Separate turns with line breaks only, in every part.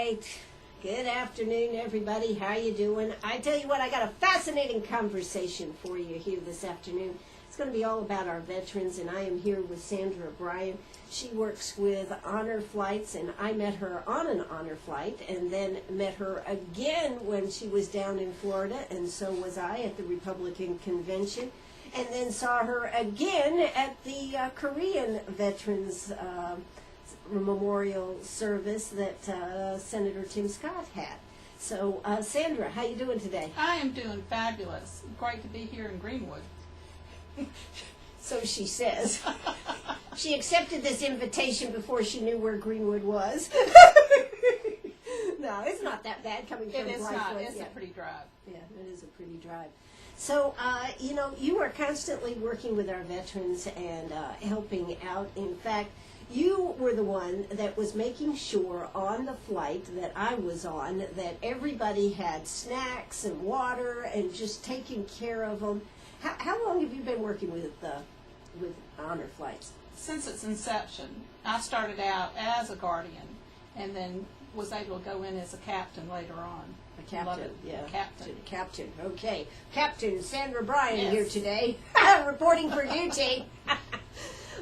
right. Good afternoon, everybody. How you doing? I tell you what, I got a fascinating conversation for you here this afternoon. It's going to be all about our veterans, and I am here with Sandra Bryan. She works with honor flights, and I met her on an honor flight, and then met her again when she was down in Florida, and so was I at the Republican Convention, and then saw her again at the Korean Veterans memorial service that Senator Tim Scott had. So, Sandra, how you doing today?
I am doing fabulous. Great to be here in Greenwood.
So she says. She accepted this invitation before she knew where Greenwood was. No, it's not that bad coming from
It is not. It's
a
pretty drive.
Yeah, it is a pretty drive. So, you are constantly working with our veterans and helping out. In fact, you were the one that was making sure on the flight that I was on that everybody had snacks and water and just taking care of them. How long have you been working with honor flights?
Since its inception, I started out as a guardian and then was able to go in as a captain later on.
A captain, yeah.
Captain.
Captain, okay. Captain Sandra Bryan
Yes.
here today, reporting for duty.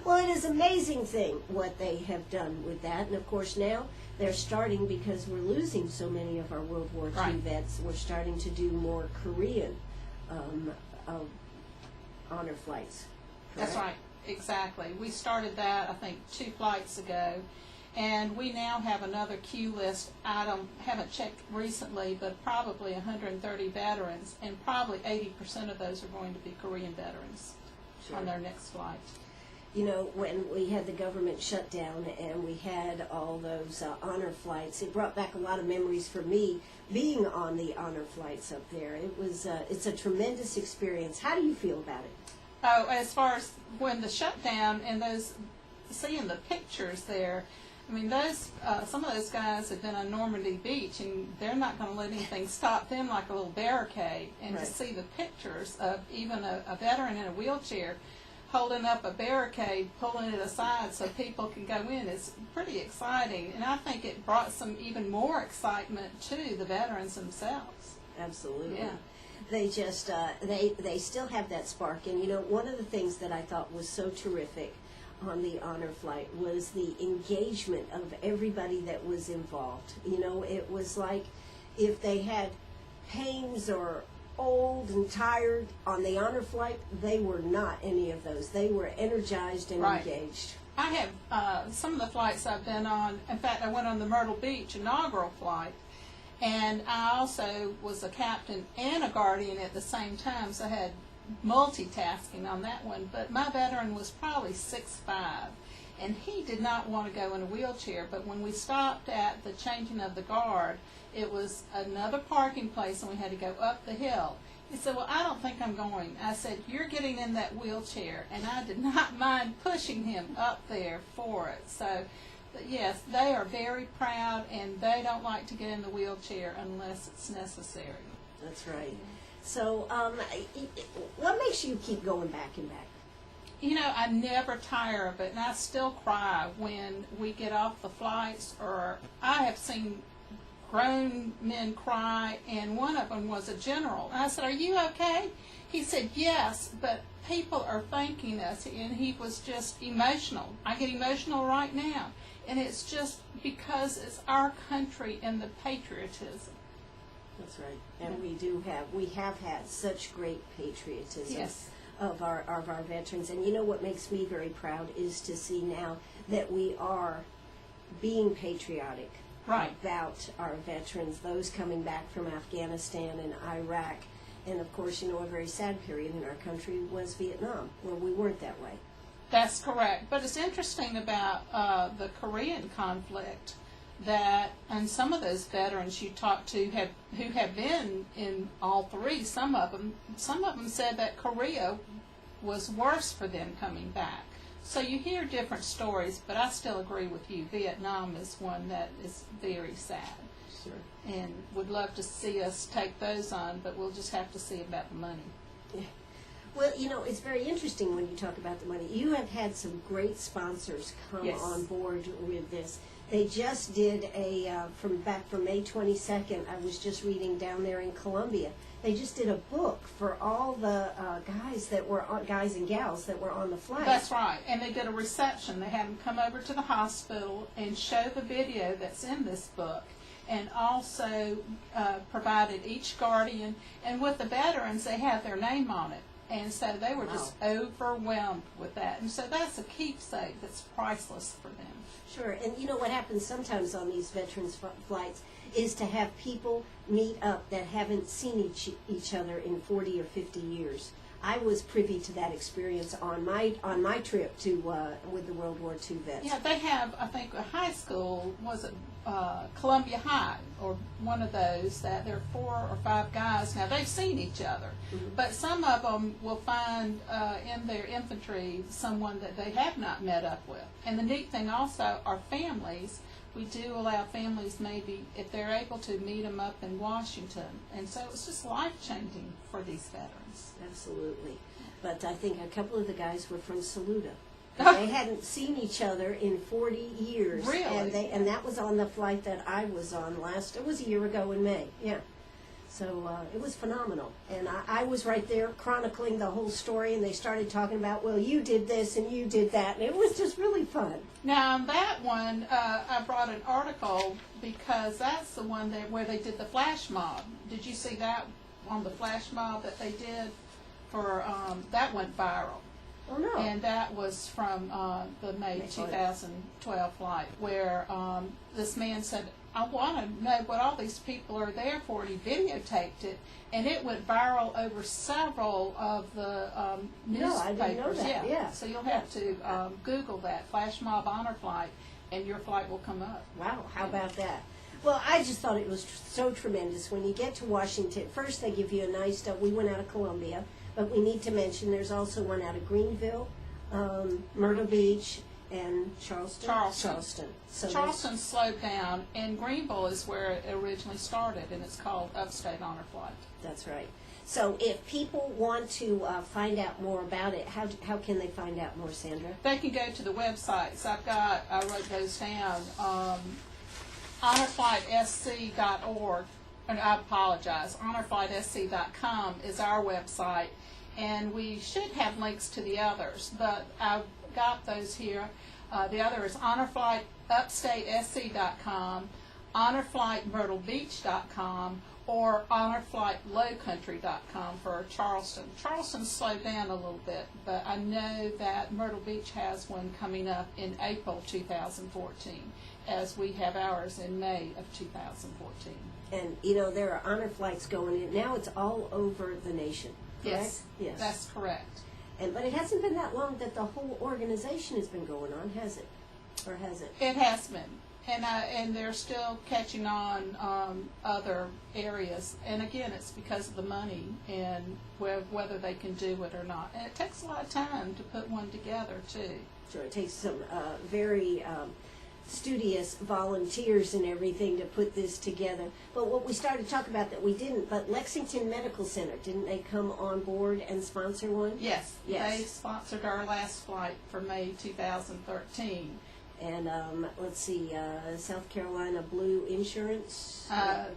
Well, it is an amazing thing what they have done with that. And, of course, now they're starting, because we're losing so many of our World War II vets, we're starting to do more Korean honor flights. Correct?
That's right. Exactly. We started that, I think, 2 flights ago. And we now have another queue list. I haven't checked recently, but probably 130 veterans, and probably 80% of those are going to be Korean veterans on their next flight.
You know, when we had the government shutdown and we had all those honor flights, it brought back a lot of memories for me being on the honor flights up there. It's a tremendous experience. How do you feel about it?
Oh, as far as when the shutdown and seeing the pictures there, I mean, some of those guys have been on Normandy Beach, and they're not going to let anything stop them like a little barricade. And to see the pictures of even a veteran in a wheelchair holding up a barricade, pulling it aside so people can go in, is pretty exciting. And I think it brought some even more excitement to the veterans themselves.
Absolutely.
Yeah.
They just, they still have that spark. And, you know, one of the things that I thought was so terrific on the honor flight was the engagement of everybody that was involved. You know, it was like if they had pains or old and tired on the honor flight, they were not any of those. They were energized and engaged.
I have some of the flights I've been on. In fact, I went on the Myrtle Beach inaugural flight, and I also was a captain and a guardian at the same time, so I had multitasking on that one. But my veteran was probably 6'5", and he did not want to go in a wheelchair. But when we stopped at the changing of the guard, it was another parking place, and we had to go up the hill. He said, "Well, I don't think I'm going." I said, "You're getting in that wheelchair," and I did not mind pushing him up there for it. So, but yes, they are very proud, and they don't like to get in the wheelchair unless it's necessary.
That's right. So, what makes you keep going back and back?
You know, I never tire of it, and I still cry when we get off the flights, or I have seen grown men cry, and one of them was a general. And I said, "Are you okay?" He said, "Yes, but people are thanking us," and he was just emotional. I get emotional right now, and it's just because it's our country and the patriotism.
That's right. And we have had such great patriotism of our veterans. And you know what makes me very proud is to see now that we are being patriotic about our veterans, those coming back from Afghanistan and Iraq. And of course, you know, a very sad period in our country was Vietnam, where we weren't that way.
That's correct. But it's interesting about the Korean conflict that, and some of those veterans you talk to who have been in all three, some of them said that Korea was worse for them coming back. So you hear different stories, but I still agree with you. Vietnam is one that is very sad.
Sure.
And would love to see us take those on, but we'll just have to see about the money.
Yeah. Well, you know, it's very interesting when you talk about the money. You have had some great sponsors come
Yes.
on board with this. They just did from May 22nd, I was just reading down there in Columbia. They just did a book for all the guys and gals that were on the flight.
That's right. And they did a reception. They had them come over to the hospital and show the video that's in this book, and also provided each guardian. And with the veterans, they had their name on it. And so they were just overwhelmed with that. And so that's a keepsake that's priceless for them.
Sure, and you know what happens sometimes on these veterans flights is to have people meet up that haven't seen each other in 40 or 50 years. I was privy to that experience on my trip to with the World War II vets.
Yeah, they have, I think, a high school, was it Columbia High, or one of those, that there are 4 or 5 guys. Now, they've seen each other, but some of them will find in their infantry someone that they have not met up with. And the neat thing also are families. We do allow families, maybe, if they're able to, meet them up in Washington. And so it's just life-changing for these veterans.
Absolutely. But I think a couple of the guys were from Saluda. And they hadn't seen each other in 40 years.
Really?
And that was on the flight that I was on it was a year ago in May, yeah. So it was phenomenal. And I was right there chronicling the whole story, and they started talking about, well, you did this and you did that, and it was just really fun.
Now, on that one, I brought an article because that's the one where they did the flash mob. Did you see that on the flash mob that they did? That went viral.
Oh, no.
And that was from the May 2012 flight, where this man said, I want to know what all these people are there for, and he videotaped it, and it went viral over several of the newspapers.
No, I didn't know that, yeah.
So you'll have to Google that, Flash Mob Honor Flight, and your flight will come up.
Wow, how about that? Well, I just thought it was so tremendous. When you get to Washington, first they give you a nice, we went out of Columbia, but we need to mention there's also one out of Greenville, Myrtle Beach, and Charleston. So
Charleston slowed down, and Greenville is where it originally started, and it's called Upstate Honor Flight.
That's right. So if people want to find out more about it, how can they find out more, Sandra?
They can go to the websites. I wrote those down. honorflightsc.org, and I apologize, honorflightsc.com is our website, and we should have links to the others, but I've got those here. The other is honorflightupstatesc.com, honorflightmyrtlebeach.com, or honorflightlowcountry.com for Charleston. Charleston slowed down a little bit, but I know that Myrtle Beach has one coming up in April 2014, as we have ours in May of 2014.
And, you know, there are honor flights going in. Now it's all over the nation, correct?
Yes,
yes.
That's correct.
But it hasn't been that long that the whole organization has been going on, has it? Or has it?
It has been. And they're still catching on other areas. And again, it's because of the money and whether they can do it or not. And it takes a lot of time to put one together, too.
Sure, it takes some very studious volunteers and everything to put this together. But what we started to talk about that we didn't, but Lexington Medical Center, didn't they come on board and sponsor one?
Yes.
Yes.
They sponsored our last flight for May 2013.
And let's see, South Carolina Blue Insurance,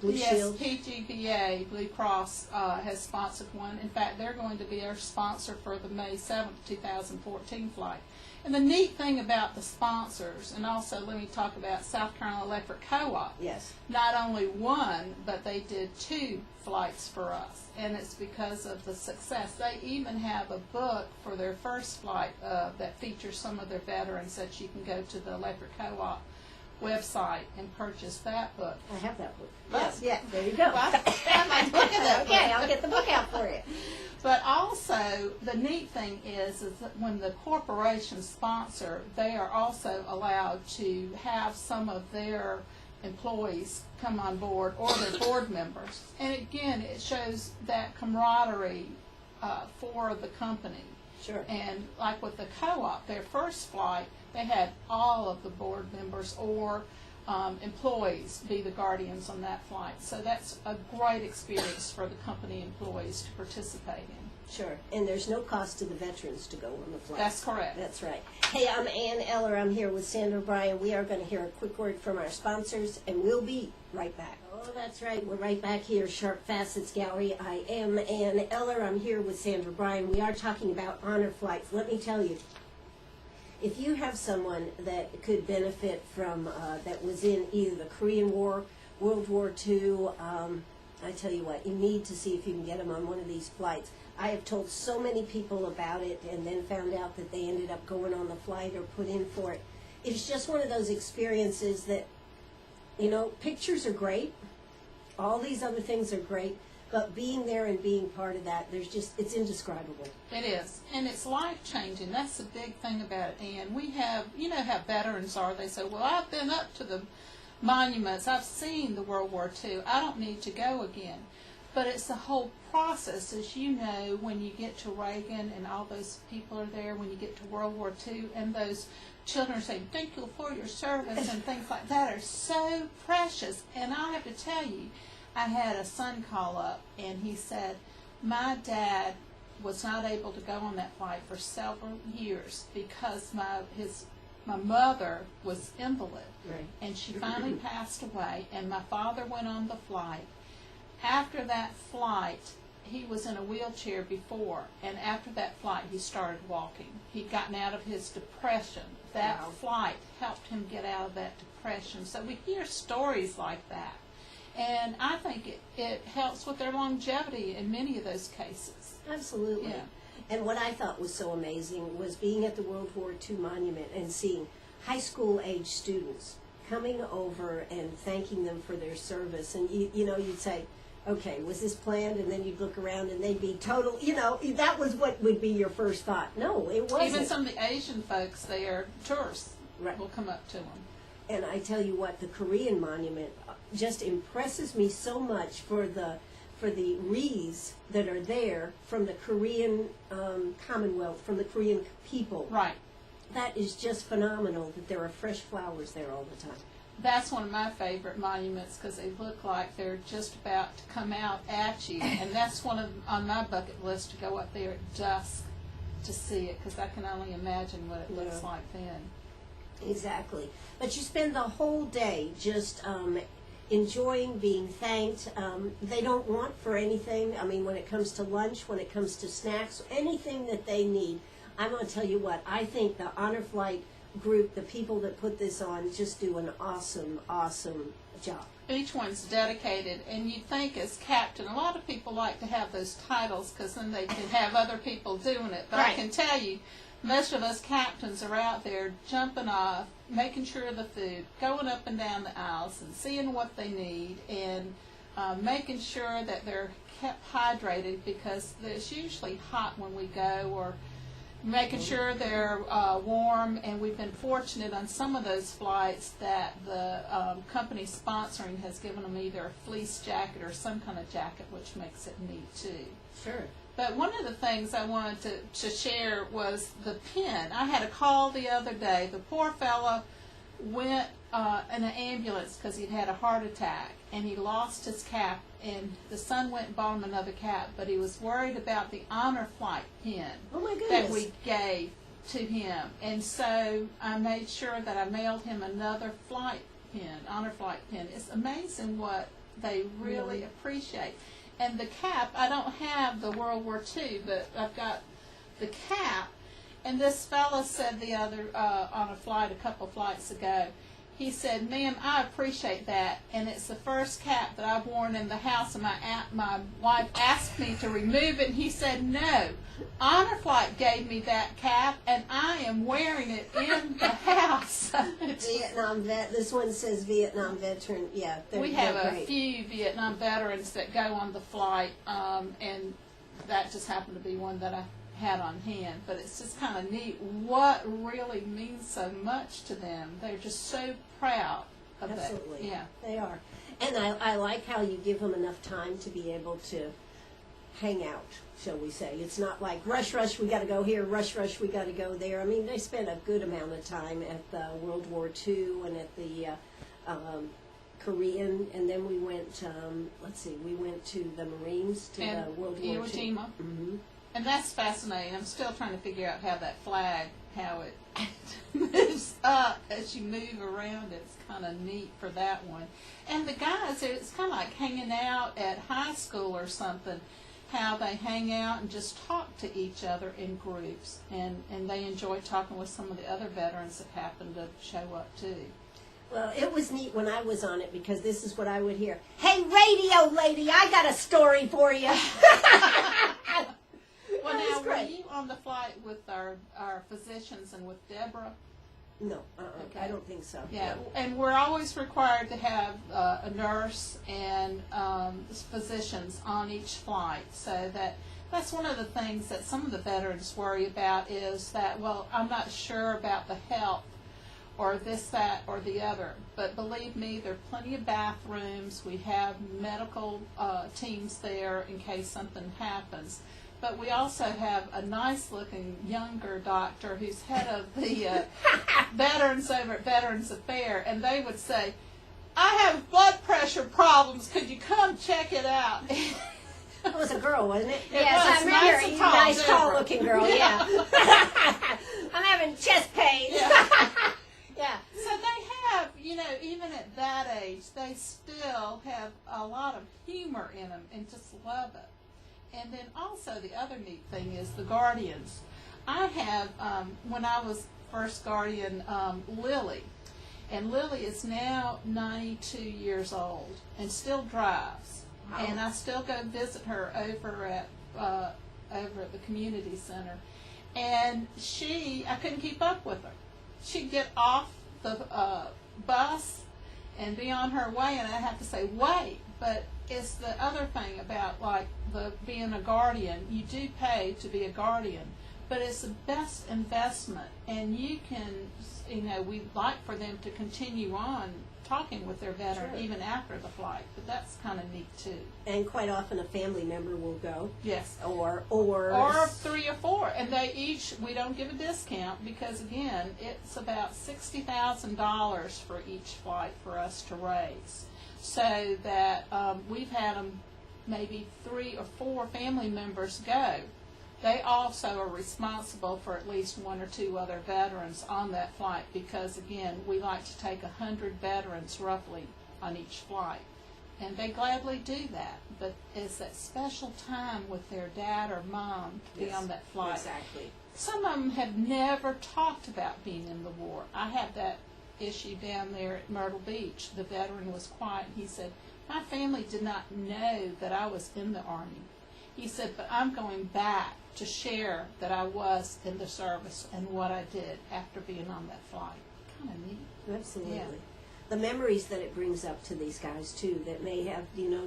Blue
yes,
Shield.
PGBA, Blue Cross, has sponsored one. In fact, they're going to be our sponsor for the May 7th, 2014 flight. And the neat thing about the sponsors, and also let me talk about South Carolina Electric Co-op.
Yes.
Not only one, but they did 2 flights for us. And it's because of the success. They even have a book for their first flight that features some of their veterans that you can go to the Electric Co-op website and purchase that book.
I have that book.
Yes.
Yeah, there you go.
Well, I might look at that.
Okay, I'll get the book out for you.
But also, the neat thing is that when the corporations sponsor, they are also allowed to have some of their employees come on board or their board members. And again, it shows that camaraderie for the company.
Sure.
And like with the co-op, their first flight, they had all of the board members or employees be the guardians on that flight. So that's a great experience for the company employees to participate in.
Sure. And there's no cost to the veterans to go on the flight.
That's correct.
That's right. Hey, I'm Ann Eller. I'm here with Sandra Bryan. We are going to hear a quick word from our sponsors, and we'll be right back. Oh, that's right. We're right back here, Sharp Facets Gallery. I am Ann Eller. I'm here with Sandra Bryan. We are talking about honor flights. Let me tell you, if you have someone that could benefit from, that was in either the Korean War, World War II, I tell you what, you need to see if you can get them on one of these flights. I have told so many people about it and then found out that they ended up going on the flight or put in for it. It's just one of those experiences that, you know, pictures are great. All these other things are great. But being there and being part of that, it's indescribable.
It is. And it's life-changing. That's the big thing about it. And we have, you know how veterans are. They say, well, I've been up to the monuments. I've seen the World War II. I don't need to go again. But it's the whole process, as you know, when you get to Reagan and all those people are there, when you get to World War II, and those children are saying, thank you for your service, and things like that are so precious. And I have to tell you, I had a son call up, and he said, my dad was not able to go on that flight for several years because my mother was invalid,
Right.
and she finally passed away, and my father went on the flight. After that flight, he was in a wheelchair before, and after that flight, he started walking. He'd gotten out of his depression. That
Wow.
flight helped him get out of that depression. So we hear stories like that, and I think it helps with their longevity in many of those cases.
Absolutely.
Yeah.
And what I thought was so amazing was being at the World War II monument and seeing high school age students coming over and thanking them for their service. And you know, you'd say, okay, was this planned? And then you'd look around and they'd be total, you know, that was what would be your first thought. No, it wasn't.
Even some of the Asian folks there, tourists,
Right.
will come up to them.
And I tell you what, the Korean monument just impresses me so much for the wreaths that are there from the Korean Commonwealth, from the Korean people.
Right.
That is just phenomenal that there are fresh flowers there all the time.
That's one of my favorite monuments because they look like they're just about to come out at you. And that's on my bucket list to go up there at dusk to see it, because I can only imagine what it looks
Yeah.
like then.
Exactly. But you spend the whole day just enjoying, being thanked. They don't want for anything. I mean, when it comes to lunch, when it comes to snacks, anything that they need. I'm going to tell you what, I think the Honor Flight group, the people that put this on, just do an awesome, awesome job.
Each one's dedicated, and you think as captain, a lot of people like to have those titles because then they can have other people doing it. But I
Right.
can tell you, most of us captains are out there jumping off, making sure of the food, going up and down the aisles and seeing what they need, and making sure that they're kept hydrated because it's usually hot when we go, or making sure they're warm. And we've been fortunate on some of those flights that the company sponsoring has given them either a fleece jacket or some kind of jacket, which makes it neat too.
Sure.
But one of the things I wanted to share was the pin. I had a call the other day. The poor fella went in an ambulance because he'd had a heart attack, and he lost his cap, and the son went and bought him another cap, but he was worried about the Honor Flight pin
Oh my goodness.
that we gave to him. And so I made sure that I mailed him another flight pin, Honor Flight pin. It's amazing what they really appreciate. And the cap, I don't have the World War II, but I've got the cap. And this fella said the other, on a flight a couple flights ago, he said, ma'am, I appreciate that, and it's the first cap that I've worn in the house, and my wife asked me to remove it, and he said, no, Honor Flight gave me that cap, and I am wearing it in the house.
Vietnam vet. This one says Vietnam veteran. Yeah,
We have
they're
a
great.
few Vietnam veterans that go on the flight, and that just happened to be one that I had on hand. But it's just kind of neat what really means so much to them. They're just so proud of
Absolutely.
that. Yeah.
They are. And I like how you give them enough time to be able to hang out, shall we say. It's not like rush, we got to go here, rush, we got to go there. I mean, they spent a good amount of time at the World War II and at the Korean, and then we went, we went to the Marines, to
And
the World War
Iwo
II.
Jima.
Mm-hmm.
And that's fascinating. I'm still trying to figure out how that flag, how it moves up as you move around. It's kind of neat for that one. And the guys, it's kind of like hanging out at high school or something, how they hang out and just talk to each other in groups. And they enjoy talking with some of the other veterans that happen to show up too.
Well, it was neat when I was on it because this is what I would hear. Hey, radio lady, I got a story for you.
Well, now, were you on the flight with our physicians and with Deborah?
No,
Okay.
I don't think so.
Yeah,
No.
and we're always required to have a nurse and physicians on each flight, so that's one of the things that some of the veterans worry about is that, well, I'm not sure about the health or this, that, or the other. But believe me, there are plenty of bathrooms. We have medical teams there in case something happens. But we also have a nice-looking younger doctor who's head of the veterans over at Veterans Affairs, and they would say, I have blood pressure problems. Could you come check it out?
It was a girl, wasn't it?
It
Yes,
was.
I remember.
Nice and tall,
Nice,
Deborah.
tall-looking girl, yeah. I'm having chest pain. Yeah.
So they have, even at that age, they still have a lot of humor in them and just love it. And then also the other neat thing is the guardians. I have, when I was first guardian, Lily. And Lily is now 92 years old and still drives.
Wow.
And I still go visit her over at the community center. And I couldn't keep up with her. She'd get off the bus and be on her way, and I'd have to say, wait. But it's the other thing about, like, being a guardian. You do pay to be a guardian, but it's the best investment. And you can, we'd like for them to continue on talking with their veteran
Sure.
even after the flight. But that's kind of neat, too.
And quite often a family member will go.
Yes.
Or
3 or 4, and we don't give a discount because, again, it's about $60,000 for each flight for us to raise. So that we've had them, maybe 3 or 4 family members go. They also are responsible for at least 1 or 2 other veterans on that flight because, again, we like to take 100 veterans roughly on each flight. And they gladly do that, but it's that special time with their dad or mom to be on that flight.
Exactly.
Some of them have never talked about being in the war. I had that issue down there at Myrtle Beach. The veteran was quiet. He said, my family did not know that I was in the Army. He said, but I'm going back to share that I was in the service and what I did after being on that flight. Kind of neat.
Absolutely.
Yeah.
The memories that it brings up to these guys, too, that may have,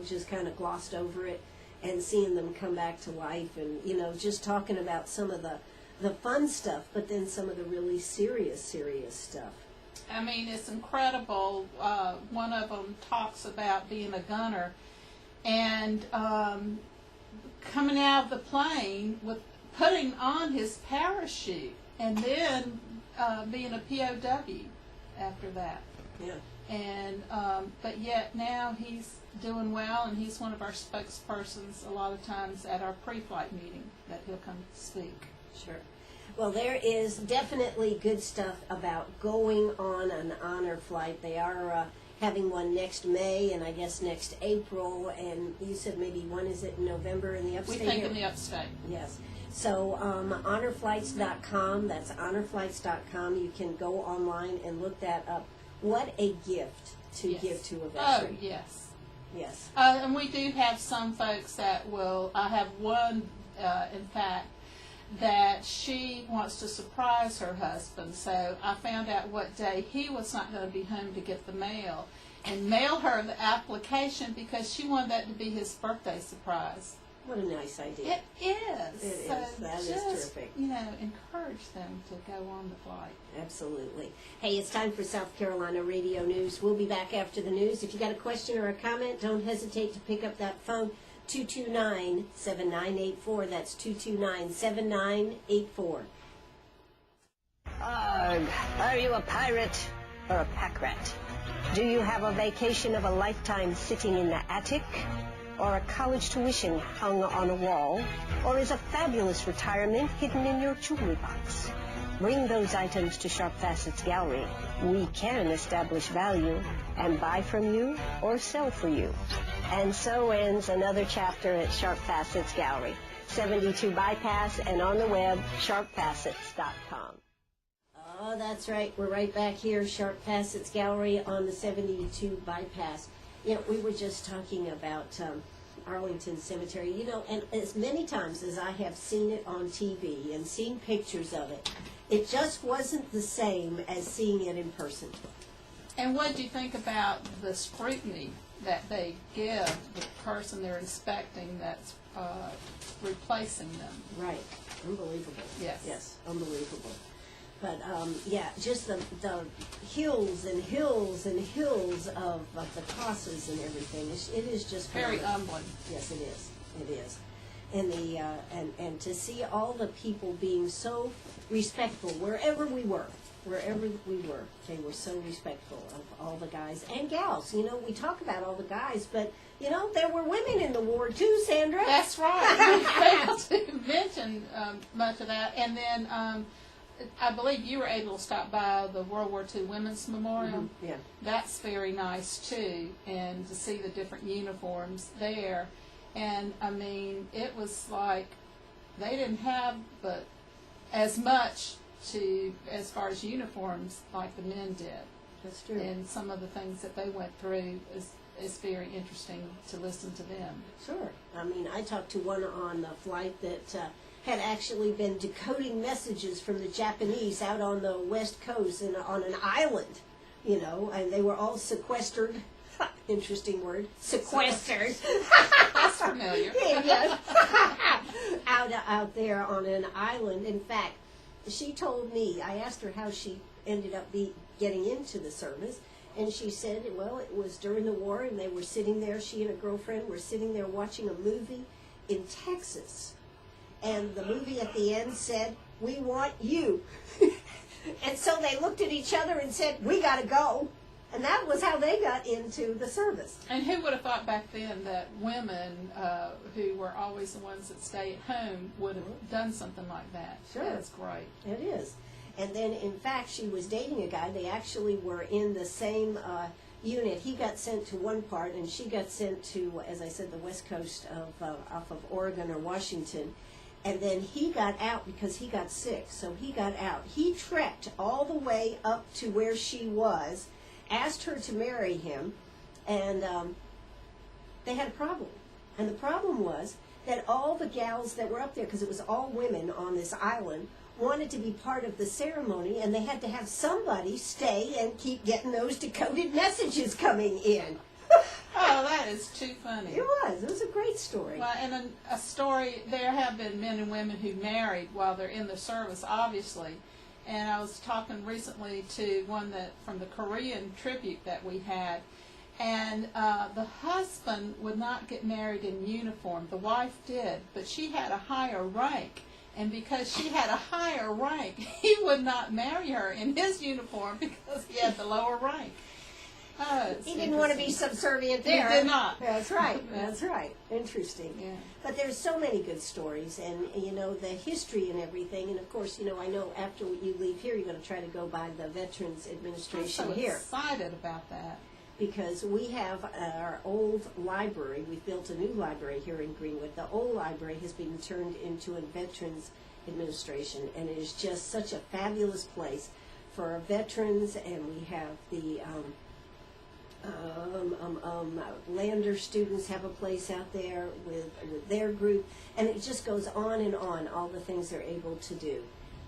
just kind of glossed over it, and seeing them come back to life and, just talking about some of the fun stuff, but then some of the really serious stuff.
I mean, it's incredible. One of them talks about being a gunner and coming out of the plane with putting on his parachute and then being a POW after that.
Yeah.
And but yet now he's doing well, and he's one of our spokespersons a lot of times at our pre-flight meeting that he'll come speak.
Sure. Well, there is definitely good stuff about going on an honor flight. They are having one next May and I guess next April, and you said maybe one is it in November in the
We
upstate
think
here?
in the upstate.
Yes. So honorflights.com, that's honorflights.com. You can go online and look that up. What a gift to
Yes.
give to a
Oh,
veteran.
yes.
Yes.
And we do have some folks that will, I have one, in fact, that she wants to surprise her husband. So I found out what day he was not going to be home to get the mail and mail her the application because she wanted that to be his birthday surprise.
What a nice idea.
It is.
It
So
is. That is
just,
terrific.
encourage them to go on the flight.
Absolutely. Hey, it's time for South Carolina Radio News. We'll be back after the news. If you got a question or a comment, don't hesitate to pick up that phone, 229-7984. That's 229-7984.
Ugh, are you a pirate or a pack rat? Do you have a vacation of a lifetime sitting in the attic? or a college tuition hung on a wall, or is a fabulous retirement hidden in your jewelry box? Bring those items to Sharp Facets Gallery. We can establish value and buy from you or sell for you. And so ends another chapter at Sharp Facets Gallery, 72 Bypass, and on the web, sharpfacets.com.
Oh, that's right. We're right back here, Sharp Facets Gallery on the 72 Bypass. You know, we were just talking about Arlington Cemetery, you know, and as many times as I have seen it on TV and seen pictures of it, it just wasn't the same as seeing it in person.
And what do you think about the scrutiny that they give the person they're inspecting that's replacing them?
Right. Unbelievable.
Yes.
Yes, unbelievable. But, yeah, just the hills and hills and hills of the crosses and everything. It is just
Very
phenomenal.
humbling.
Yes, it is. It is. And and to see all the people being so respectful wherever we were, they were so respectful of all the guys and gals. You know, we talk about all the guys, but you know, there were women in the war too, Sandra.
That's right. We failed to mention much of that. And then I believe you were able to stop by the World War II Women's Memorial.
Mm-hmm. Yeah.
That's very nice too, and to see the different uniforms there. And I mean, it was like they didn't have but as much to as far as uniforms like the men did.
That's true.
And some of the things that they went through is very interesting to listen to them.
Sure. I mean, I talked to one on the flight that had actually been decoding messages from the Japanese out on the West Coast and on an island, you know, and they were all sequestered. Interesting word. Sequestered.
That's familiar.
Yes. out there on an island. In fact, she told me, I asked her how she ended up getting into the service, and she said, well, it was during the war, and they were sitting there, she and a girlfriend were sitting there watching a movie in Texas. And the movie at the end said, "We want you." And so they looked at each other and said, "We got to go." And that was how they got into the service.
And who would have thought back then that women who were always the ones that stay at home would have done something like that?
Sure.
That's great.
It is. And then, in fact, she was dating a guy. They actually were in the same unit. He got sent to one part, and she got sent to, as I said, the west coast of off of Oregon or Washington. And then he got out because he got sick. So he got out. He trekked all the way up to where she was, asked her to marry him, and they had a problem. And the problem was that all the gals that were up there, because it was all women on this island, wanted to be part of the ceremony, and they had to have somebody stay and keep getting those decoded messages coming in.
Oh, that is too funny.
It was a great story.
Well, and a story, there have been men and women who married while they're in the service, obviously. And I was talking recently to one that from the Korean tribute that we had, and the husband would not get married in uniform. The wife did, but she had a higher rank. And because she had a higher rank, he would not marry her in his uniform because he had the lower rank. Oh,
he didn't want to be subservient there.
He did not.
That's right. That's right. Interesting.
Yeah.
But there's so many good stories, and you know the history and everything. And of course, you know I know after you leave here, you're going to try to go by the Veterans Administration
I'm so
here
excited about that.
because we have our old library. We've built a new library here in Greenwood. The old library has been turned into a Veterans Administration, and it is just such a fabulous place for our veterans. And we have the Lander students have a place out there with their group, and it just goes on, all the things they're able to do.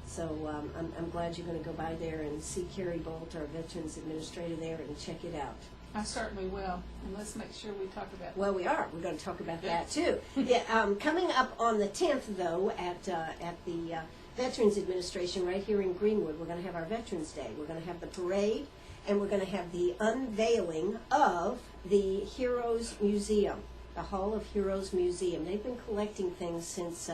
So I'm glad you're going to go by there and see Carrie Bolt, our Veterans Administrator there, and check it out.
I certainly will. And let's make sure we talk about that.
Well, we are. We're going to talk about that, too. Yeah, coming up on the 10th, though, at the Veterans Administration right here in Greenwood, we're going to have our Veterans Day. We're going to have the parade, and we're going to have the unveiling of the Heroes Museum, the Hall of Heroes Museum. They've been collecting things since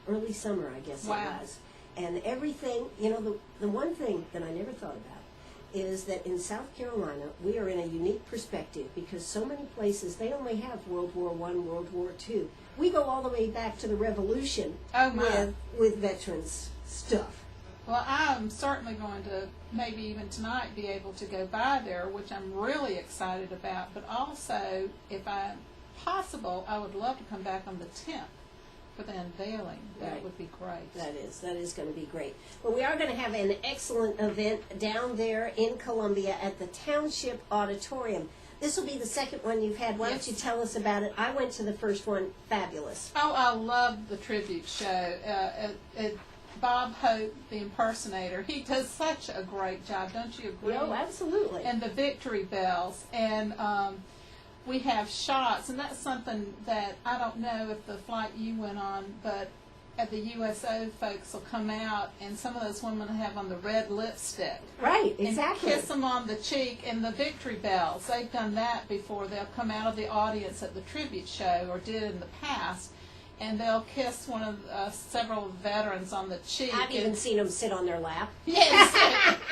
early summer, I guess it was. And everything, you know, the one thing that I never thought about is that in South Carolina, we are in a unique perspective because so many places, they only have World War I, World War II. We go all the way back to the Revolution with veterans stuff.
Well, I'm certainly going to, maybe even tonight, be able to go by there, which I'm really excited about. But also, if possible, I would love to come back on the 10th for the unveiling. That would be great. That
is going to be great. Well, we are going to have an excellent event down there in Columbia at the Township Auditorium. This will be the second one you've had. Why don't you tell us about it? I went to the first one. Fabulous.
Oh, I love the tribute show. Bob Hope, the impersonator, he does such a great job. Don't you agree?
Oh, absolutely.
And the victory bells. And we have shots, and that's something that I don't know if the flight you went on, but at the USO folks will come out, and some of those women have on the red lipstick.
Right, exactly.
And kiss them on the cheek, and the victory bells. They've done that before. They'll come out of the audience at the tribute show, or did in the past, and they'll kiss one of several veterans on the cheek.
I've even seen them sit on their lap.
Yes,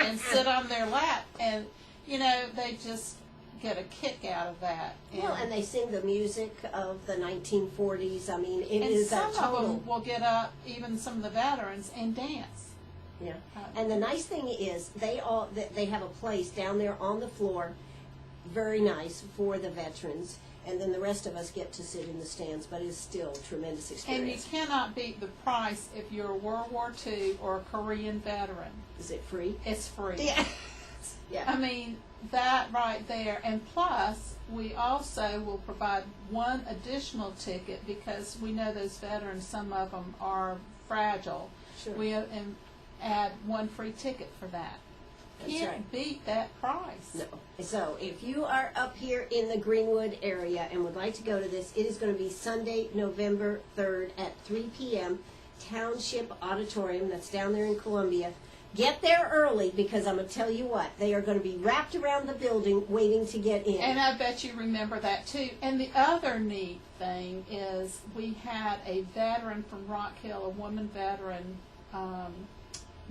and sit on their lap, and you know, they just get a kick out of that.
And they sing the music of the 1940s. I mean, it is a total.
Some of them will get up, even some of the veterans, and dance.
Yeah. And the nice thing is, they have a place down there on the floor, very nice for the veterans. And then the rest of us get to sit in the stands, but it's still a tremendous experience.
And you cannot beat the price if you're a World War II or a Korean veteran.
Is it free?
It's free.
Yeah. Yeah.
I mean, that right there. And plus, we also will provide one additional ticket because we know those veterans, some of them are fragile.
Sure.
We add one free ticket for that. Can't beat that price.
No. So if you are up here in the Greenwood area and would like to go to this, it is going to be Sunday, November 3rd at 3 p.m. Township Auditorium. That's down there in Columbia. Get there early because I'm going to tell you what, they are going to be wrapped around the building waiting to get in.
And I bet you remember that too. And the other neat thing is we had a veteran from Rock Hill, a woman veteran,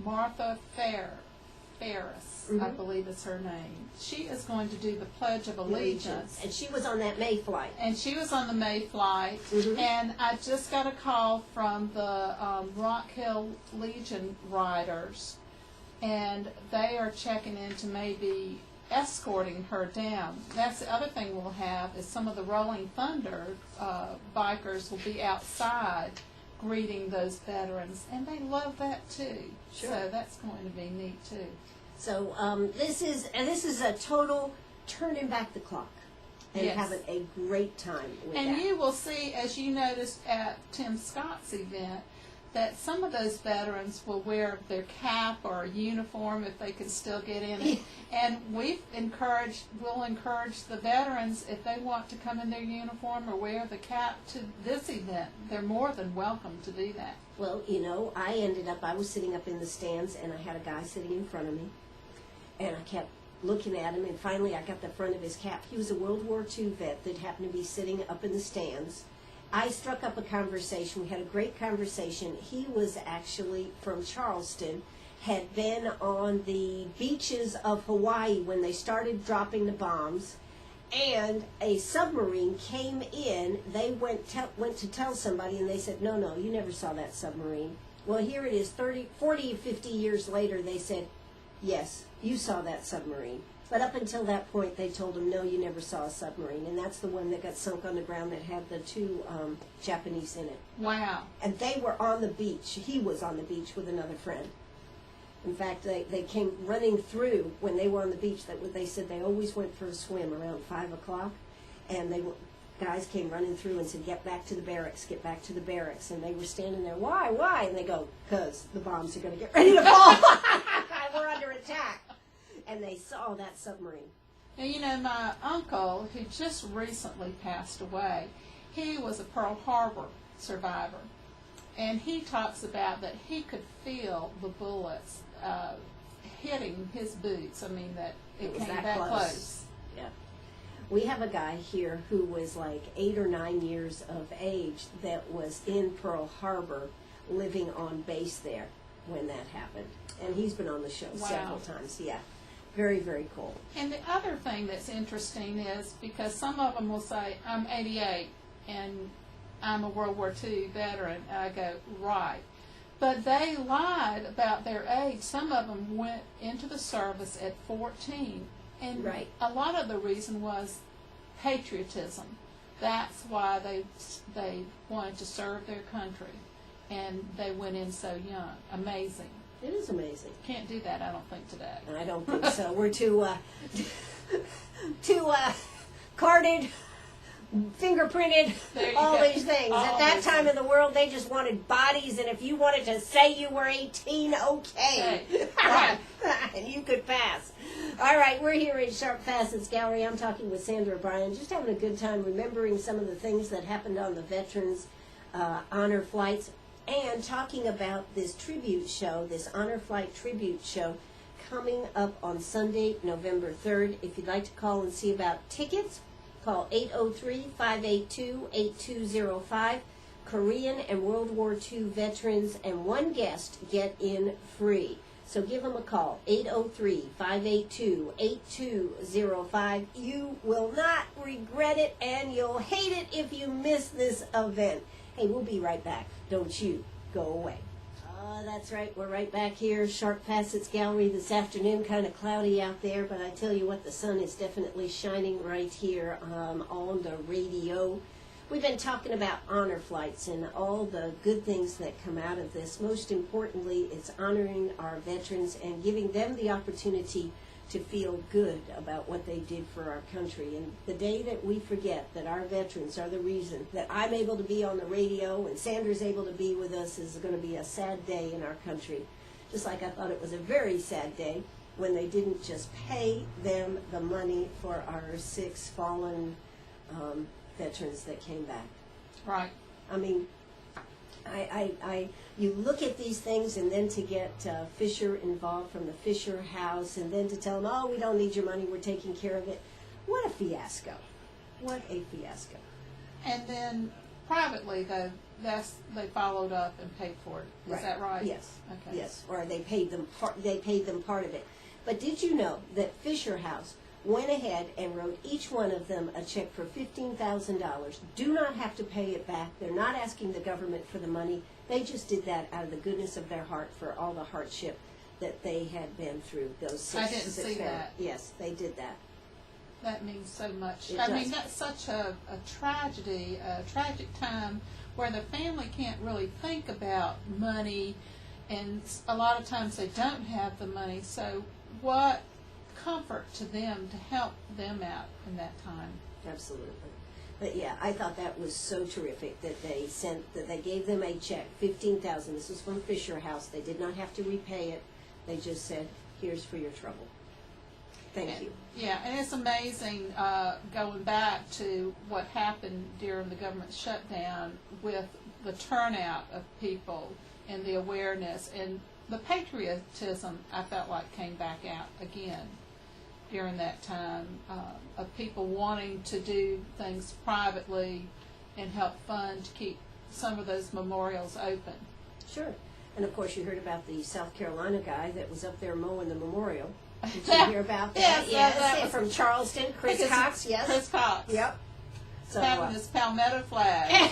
Martha Ferris, I believe is her name. She is going to do the Pledge of Allegiance.
And she was on that May flight.
And she was on the May flight. And I just got a call from the Rock Hill Legion riders, and they are checking into maybe escorting her down. That's the other thing we'll have is some of the Rolling Thunder bikers will be outside greeting those veterans, and they love that too.
Sure.
So that's going to be neat too.
So this is a total turning back the clock and having a great time with
and
that.
you will see, as you noticed at Tim Scott's event, that some of those veterans will wear their cap or a uniform if they can still get in it. And we'll encourage the veterans, if they want to come in their uniform or wear the cap to this event, they're more than welcome to do that.
Well, you know, I was sitting up in the stands and I had a guy sitting in front of me and I kept looking at him and finally I got the front of his cap. He was a World War II vet that happened to be sitting up in the stands. I struck up a conversation. We had a great conversation. He was actually from Charleston, had been on the beaches of Hawaii when they started dropping the bombs, and a submarine came in. They went to tell somebody, and they said, no, you never saw that submarine. Well, here it is, 40, 50 years later, they said, yes, you saw that submarine. But up until that point, they told him, no, you never saw a submarine. And that's the one that got sunk on the ground that had the two Japanese in it.
Wow.
And they were on the beach. He was on the beach with another friend. In fact, they came running through when they were on the beach. They said they always went for a swim around 5 o'clock. And guys came running through and said, get back to the barracks, get back to the barracks. And they were standing there, why? And they go, because the bombs are going to get ready to fall. We're under attack. And they saw that submarine.
Now, you know, my uncle, who just recently passed away, he was a Pearl Harbor survivor. And he talks about that he could feel the bullets hitting his boots. I mean, that it came that close.
Yeah. We have a guy here who was like 8 or 9 years of age that was in Pearl Harbor living on base there when that happened. And he's been on the show several times, yeah. Very, very cool.
And the other thing that's interesting is because some of them will say, I'm 88 and I'm a World War II veteran. And I go, right. But they lied about their age. Some of them went into the service at 14. And
Right.
a lot of the reason was patriotism. That's why they wanted to serve their country. And they went in so young. Amazing.
It is amazing.
Can't do that, I don't think, today.
I don't think so. We're too carded, fingerprinted,
There you
all
go.
these things.
All
At that
these
time in the world, they just wanted bodies, and if you wanted to say you were 18, okay.
Right.
And you could pass. All right, we're here at Sharp Facets Gallery. I'm talking with Sandra Bryan, just having a good time remembering some of the things that happened on the Veterans Honor Flights, and talking about this tribute show, this Honor Flight tribute show, coming up on Sunday, November 3rd. If you'd like to call and see about tickets, call 803-582-8205. Korean and World War II veterans and one guest get in free. So give them a call, 803-582-8205. You will not regret it, and you'll hate it if you miss this event. Hey, we'll be right back. Don't you go away. That's right. We're right back here, Sharp Facets Gallery this afternoon. Kind of cloudy out there, but I tell you what, the sun is definitely shining right here on the radio. We've been talking about honor flights and all the good things that come out of this. Most importantly, it's honoring our veterans and giving them the opportunity to feel good about what they did for our country. And the day that we forget that our veterans are the reason that I'm able to be on the radio and Sandra's able to be with us is going to be a sad day in our country. Just like I thought it was a very sad day when they didn't just pay them the money for our 6 fallen veterans that came back.
Right.
I mean, you look at these things, and then to get Fisher involved from the Fisher House, and then to tell them, oh, we don't need your money, we're taking care of it. What a fiasco. What a fiasco.
And then privately, though, they followed up and paid for it. Is that right?
Yes.
Okay.
Yes. Or they paid them part of it. But did you know that Fisher House went ahead and wrote each one of them a check for $15,000. Do not have to pay it back. They're not asking the government for the money. They just did that out of the goodness of their heart for all the hardship that they had been through. Those six,
I didn't see that.
Yes, they did that.
That means so much.
It
I
does.
mean, that's such a tragedy, a tragic time where the family can't really think about money, and a lot of times they don't have the money. So what comfort to them to help them out in that time.
Absolutely. But yeah, I thought that was so terrific that they gave them a check, $15,000. This was from Fisher House. They did not have to repay it. They just said, here's for your trouble. Thank you.
Yeah, and it's amazing going back to what happened during the government shutdown with the turnout of people and the awareness and the patriotism, I felt like came back out again during that time of people wanting to do things privately and help fund to keep some of those memorials open.
Sure. And of course you heard about the South Carolina guy that was up there mowing the memorial. Did you hear about that?
Yes, that was
from Charleston, Chris Cox, yes.
Chris Cox.
Yep. So,
having his Palmetto flag.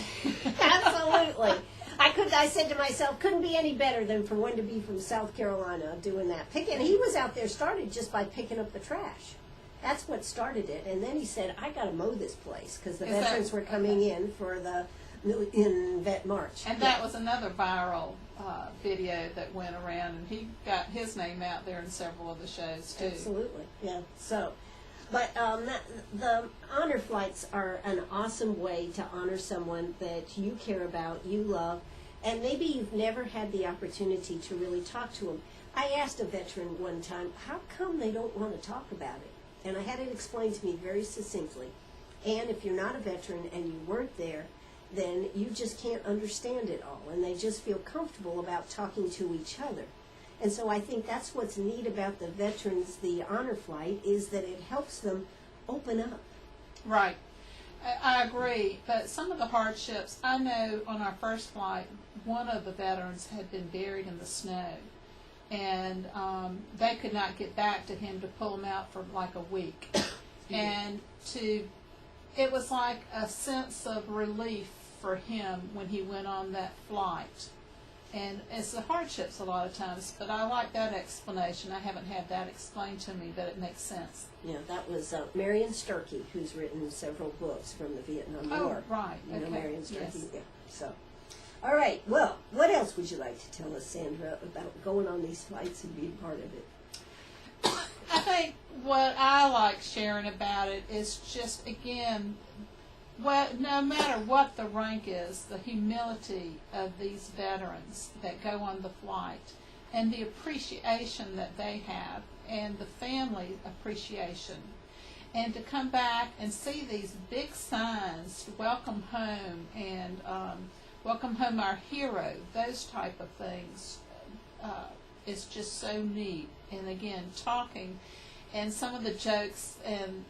Absolutely. I said to myself, couldn't be any better than for one to be from South Carolina doing that. And he was out there, started just by picking up the trash. That's what started it. And then he said, I got to mow this place because the veterans were coming in for the Vet March.
And that was another viral video that went around, and he got his name out there in several of the shows too.
Absolutely, yeah. So, but the honor flights are an awesome way to honor someone that you care about, you love, and maybe you've never had the opportunity to really talk to them. I asked a veteran one time, how come they don't want to talk about it? And I had it explained to me very succinctly. And if you're not a veteran and you weren't there, then you just can't understand it all, and they just feel comfortable about talking to each other. And so I think that's what's neat about the veterans, the honor flight, is that it helps them open up.
Right. I agree, but some of the hardships, I know on our first flight, one of the veterans had been buried in the snow. and they could not get back to him to pull him out for like a week. And it was like a sense of relief for him when he went on that flight. And it's the hardships a lot of times, but I like that explanation. I haven't had that explained to me, but it makes sense.
Yeah, that was Marion Sturkey, who's written several books from the Vietnam War.
Oh, right.
You know,
Okay.
Marion Sturkey.
Yes.
Yeah. So, all right. Well, what else would you like to tell us, Sandra, about going on these flights and being part of it?
I think what I like sharing about it is just, again, no matter what the rank is, the humility of these veterans that go on the flight and the appreciation that they have and the family appreciation. And to come back and see these big signs, welcome home and welcome home our hero, those type of things is just so neat. And again, talking and some of the jokes and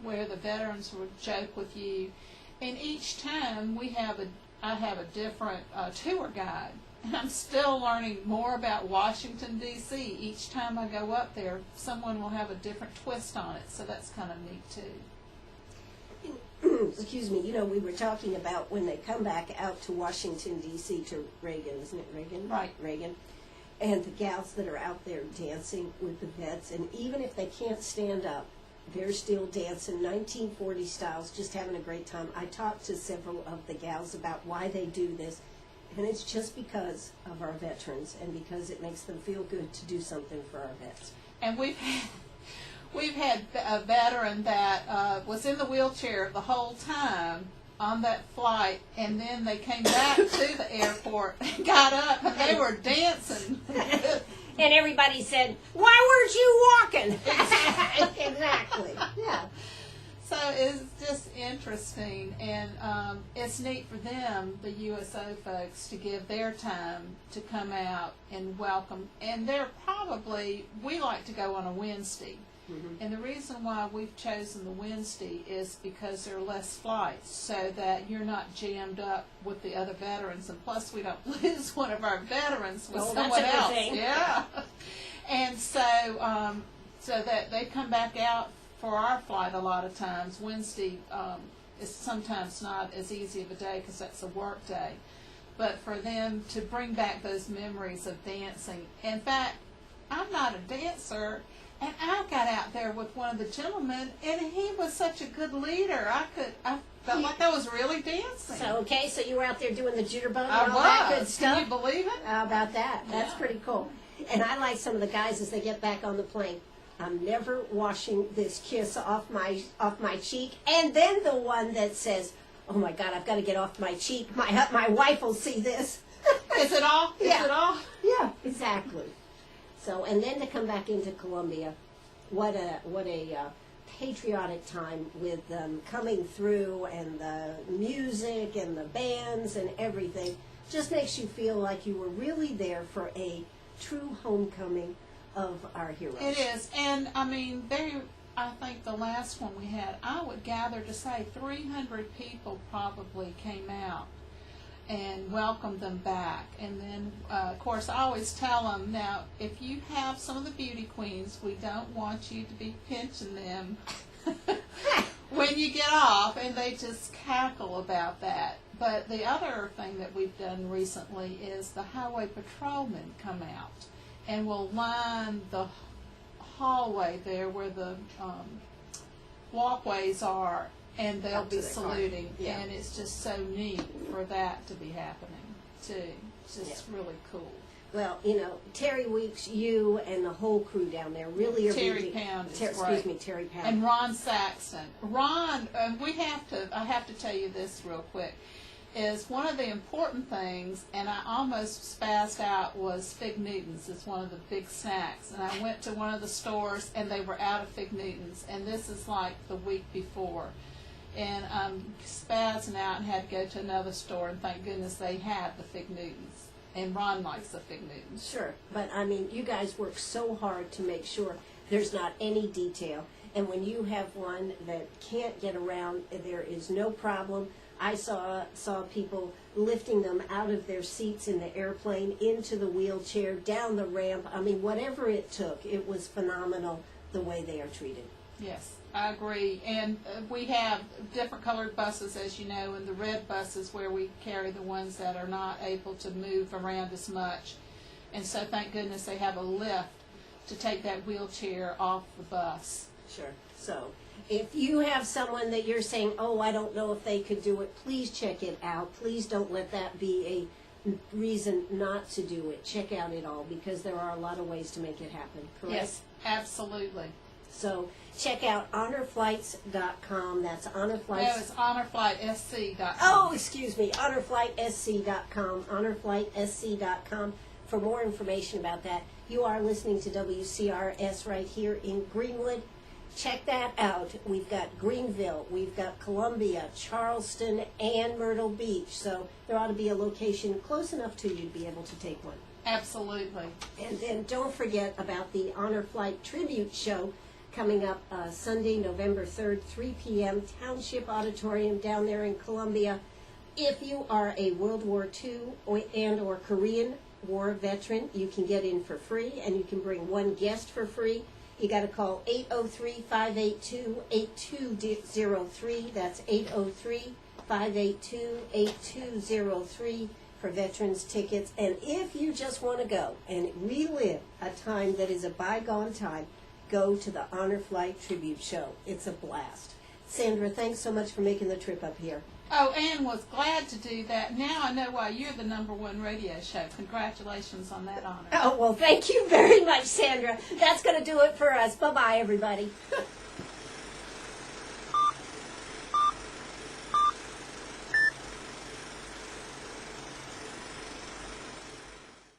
where the veterans would joke with you. And each time I have a different tour guide. And I'm still learning more about Washington, D.C. Each time I go up there, someone will have a different twist on it. So that's kind of neat, too.
Excuse me, you know, we were talking about when they come back out to Washington, D.C. to Reagan, isn't it Reagan?
Right.
Reagan. And the gals that are out there dancing with the vets, and even if they can't stand up, they're still dancing 1940 styles, just having a great time. I talked to several of the gals about why they do this, and it's just because of our veterans and because it makes them feel good to do something for our vets.
And we've had a veteran that was in the wheelchair the whole time on that flight, and then they came back to the airport and got up and they were dancing.
And everybody said, "Why weren't you walking?" Exactly. Yeah.
So it's just interesting, and it's neat for them, the USO folks, to give their time to come out and welcome. And we like to go on a Wednesday. Mm-hmm. And the reason why we've chosen the Wednesday is because there are less flights, so that you're not jammed up with the other veterans, and plus we don't lose one of our veterans with someone
that's a good
else.
thing.
Yeah. And so that they come back out for our flight a lot of times. Wednesday is sometimes not as easy of a day because that's a work day, but for them to bring back those memories of dancing. In fact, I'm not a dancer. And I got out there with one of the gentlemen, and he was such a good leader. I felt like I was really dancing.
So you were out there doing the jitterbug and
I
all that good
was.
stuff?
Can you believe it?
How about that? That's
Yeah.
pretty cool. And I like some of the guys as they get back on the plane. I'm never washing this kiss off my cheek. And then the one that says, "Oh my God, I've got to get off my cheek. My wife will see this."
Is it all?
Yeah.
Is it all?
Yeah, exactly. So, and then to come back into Columbia, what a patriotic time with them coming through, and the music and the bands and everything just makes you feel like you were really there for a true homecoming of our heroes.
It is. And, I mean, I think the last one we had, I would gather to say 300 people probably came out and welcomed them back. And then, of course, I always tell them, now, if you have some of the beauty queens, we don't want you to be pinching them when you get off, and they just cackle about that. But the other thing that we've done recently is the highway patrolmen come out and will line the hallway there where the walkways are, and they'll
Up to
be
the car.
saluting,
Yeah.
and it's just so neat for that to be happening too. It's just really cool.
Well, you know, Terry Weeks, you and the whole crew down there really are
Terry
being-
Pound is
Excuse
great.
me, Terry Pound.
And Ron Saxton. Ron, I have to tell you this real quick, is one of the important things, and I almost spazzed out, was Fig Newtons. It's one of the big snacks. And I went to one of the stores, and they were out of Fig Newtons. And this is like the week before. And I'm spazzing out and had to go to another store, and thank goodness they had the Fig Newtons. And Ron likes the Fig Newtons.
Sure, but I mean, you guys work so hard to make sure there's not any detail. And when you have one that can't get around, there is no problem. I saw people lifting them out of their seats in the airplane into the wheelchair, down the ramp. I mean, whatever it took, it was phenomenal the way they are treated.
Yes, I agree. And we have different colored buses, as you know, and the red buses where we carry the ones that are not able to move around as much. And so thank goodness they have a lift to take that wheelchair off the bus.
Sure. So if you have someone that you're saying, oh, I don't know if they could do it, please check it out. Please don't let that be a reason not to do it. Check out it all, because there are a lot of ways to make it happen, correct?
Yes, absolutely.
So check out honorflights.com. That's honorflights.
No, it's honorflightsc.com.
Oh, excuse me, honorflightsc.com, honorflightsc.com for more information about that. You are listening to WCRS right here in Greenwood. Check that out. We've got Greenville, we've got Columbia, Charleston, and Myrtle Beach. So there ought to be a location close enough to you to be able to take one.
Absolutely.
And then don't forget about the Honor Flight Tribute Show coming up Sunday, November 3rd, 3 p.m., Township Auditorium down there in Columbia. If you are a World War II or Korean War veteran, you can get in for free, and you can bring one guest for free. You got to call 803-582-8203. That's 803-582-8203 for veterans tickets. And if you just want to go and relive a time that is a bygone time, go to the Honor Flight Tribute Show. It's a blast. Sandra, thanks so much for making the trip up here.
Oh, Ann was glad to do that. Now I know why you're the #1 radio show. Congratulations on that honor.
Oh, well, thank you very much, Sandra. That's going to do it for us. Bye-bye, everybody.